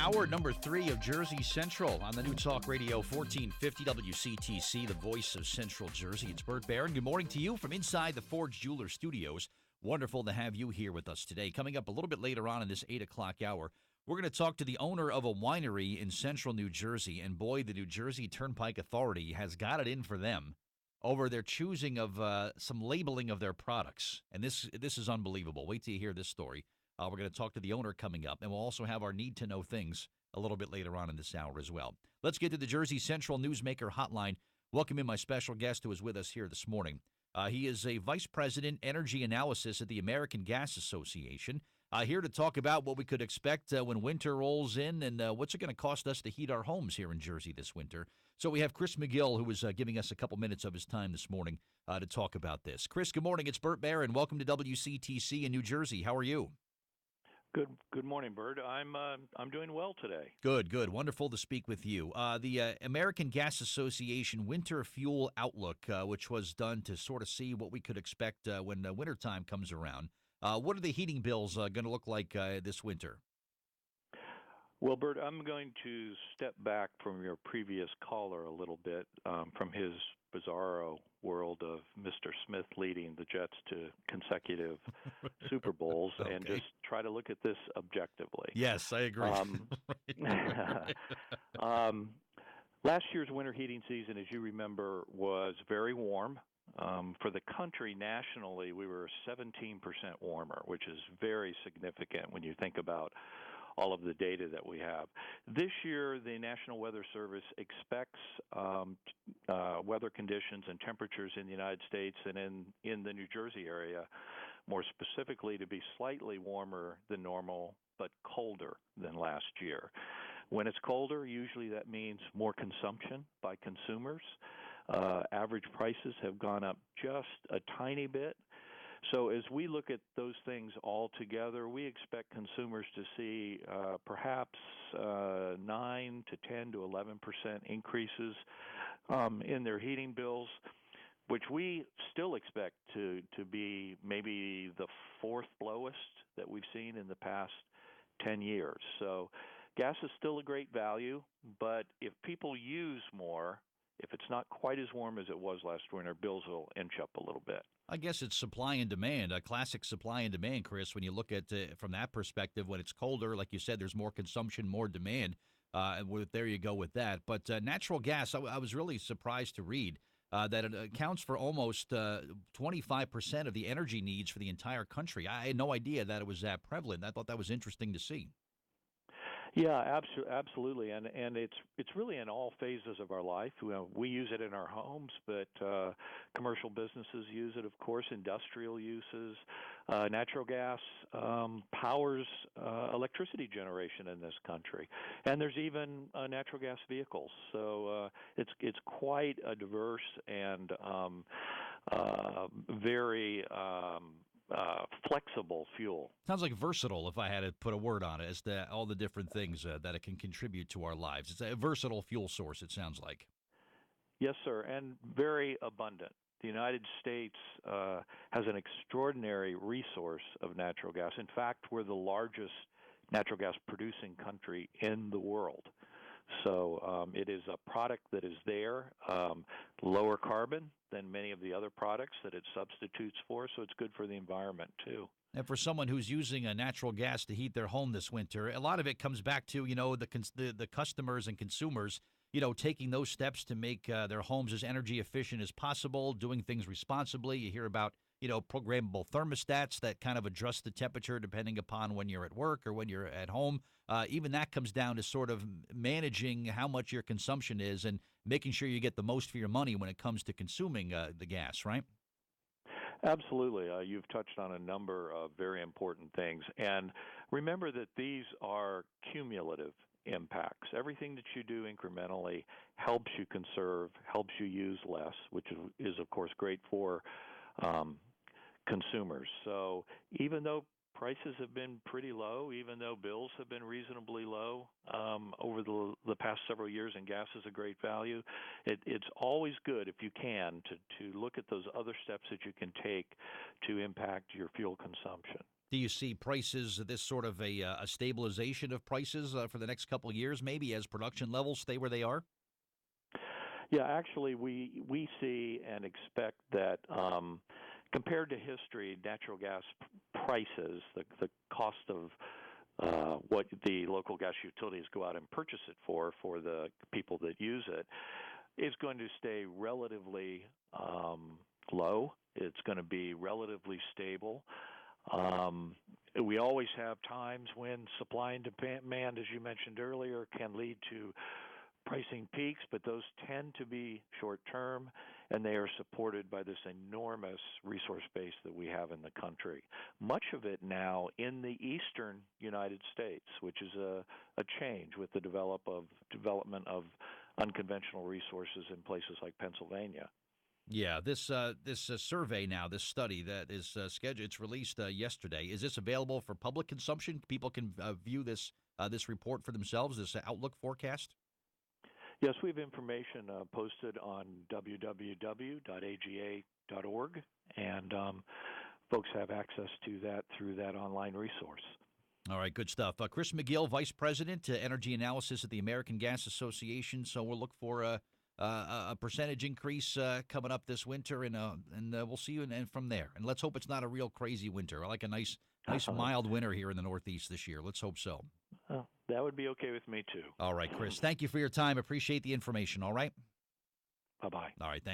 hour number 3 of Jersey Central on the New Talk Radio 1450 WCTC, the voice of Central Jersey. It's Bert Barron. Good morning to you from inside the Forge Jeweler Studios. Wonderful to have you here with us today. Coming up a little bit later on in this 8 o'clock hour, we're going to talk to the owner of a winery in central New Jersey. And boy, the New Jersey Turnpike Authority has got it in for them over their choosing of some labeling of their products. And this is unbelievable. Wait till you hear this story. We're going to talk to the owner coming up, and we'll also have our Need to Know Things a little bit later on in this hour as well. Let's get to the Jersey Central Newsmaker Hotline. Welcome in my special guest who is with us here this morning. He is a Vice President, Energy Analysis at the American Gas Association. Here to talk about what we could expect when winter rolls in and what's it going to cost us to heat our homes here in Jersey this winter. So we have Chris McGill, who is giving us a couple minutes of his time this morning to talk about this. Chris, good morning. It's Bert Barron. Welcome to WCTC in New Jersey. How are you? Good morning, Bert. I'm doing well today. Good. Wonderful to speak with you. The American Gas Association Winter Fuel Outlook, which was done to sort of see what we could expect when wintertime comes around. What are the heating bills going to look like this winter? Well, Bert, I'm going to step back from your previous caller a little bit, from his bizarro world of Mr. Smith leading the Jets to consecutive Super Bowls, Okay. and just try to look at this objectively. Yes, I agree. Last year's winter heating season, as you remember, was very warm. For the country nationally, we were 17% warmer, which is very significant when you think about all of the data that we have. This year, the National Weather Service expects weather conditions and temperatures in the United States and in the New Jersey area, more specifically, to be slightly warmer than normal, but colder than last year. When it's colder, usually that means more consumption by consumers. Average prices have gone up just a tiny bit. So as we look at those things all together, we expect consumers to see perhaps 9 to 10 to 11% increases in their heating bills, which we still expect to be maybe the fourth lowest that we've seen in the past 10 years. So gas is still a great value, but if people use more, if it's not quite as warm as it was last winter, bills will inch up a little bit. I guess it's supply and demand, a classic supply and demand, Chris. When you look at from that perspective, when it's colder, like you said, there's more consumption, more demand. There you go with that. But natural gas, I was really surprised to read that it accounts for almost 25% of the energy needs for the entire country. I had no idea that it was that prevalent. I thought that was interesting to see. Yeah, absolutely, and it's really in all phases of our life. We use it in our homes, but commercial businesses use it, of course. Industrial uses, natural gas powers electricity generation in this country, and there's even natural gas vehicles. So it's quite a diverse and very flexible fuel. Sounds like versatile, if I had to put a word on it, as to all the different things that it can contribute to our lives. It's a versatile fuel source, it sounds like. Yes, sir, and very abundant. The United States has an extraordinary resource of natural gas. In fact, we're the largest natural gas producing country in the world. So it is a product that is there, lower carbon than many of the other products that it substitutes for, so it's good for the environment, too. And for someone who's using a natural gas to heat their home this winter, a lot of it comes back to, the customers and consumers, taking those steps to make their homes as energy efficient as possible, doing things responsibly. You hear about, programmable thermostats that kind of adjust the temperature depending upon when you're at work or when you're at home. Even that comes down to sort of managing how much your consumption is and making sure you get the most for your money when it comes to consuming the gas, right? Absolutely. You've touched on a number of very important things. And remember that these are cumulative impacts. Everything that you do incrementally helps you conserve, helps you use less, which is of course, great for consumers. So even though prices have been pretty low, even though bills have been reasonably low over the past several years, and gas is a great value, it's always good, if you can, to look at those other steps that you can take to impact your fuel consumption. Do you see prices, this sort of a stabilization of prices for the next couple of years, maybe as production levels stay where they are? Yeah, actually, we see and expect that compared to history, natural gas prices, the cost of what the local gas utilities go out and purchase it for the people that use it, is going to stay relatively low. It's going to be relatively stable. We always have times when supply and demand, as you mentioned earlier, can lead to pricing peaks, but those tend to be short term, and they are supported by this enormous resource base that we have in the country. Much of it now in the eastern United States, which is a change with the development of unconventional resources in places like Pennsylvania. Yeah, this survey now, this study that is scheduled, it's released yesterday. Is this available for public consumption? People can view this report for themselves, this outlook forecast? Yes, we have information posted on www.aga.org, and folks have access to that through that online resource. All right, good stuff. Chris McGill, Vice President, Energy Analysis at the American Gas Association. So we'll look for a percentage increase coming up this winter, and we'll see you and from there. And let's hope it's not a real crazy winter. I like a nice mild winter here in the Northeast this year. Let's hope so. That would be okay with me, too. All right, Chris. Thank you for your time. Appreciate the information. All right? Bye-bye. All right, thank you.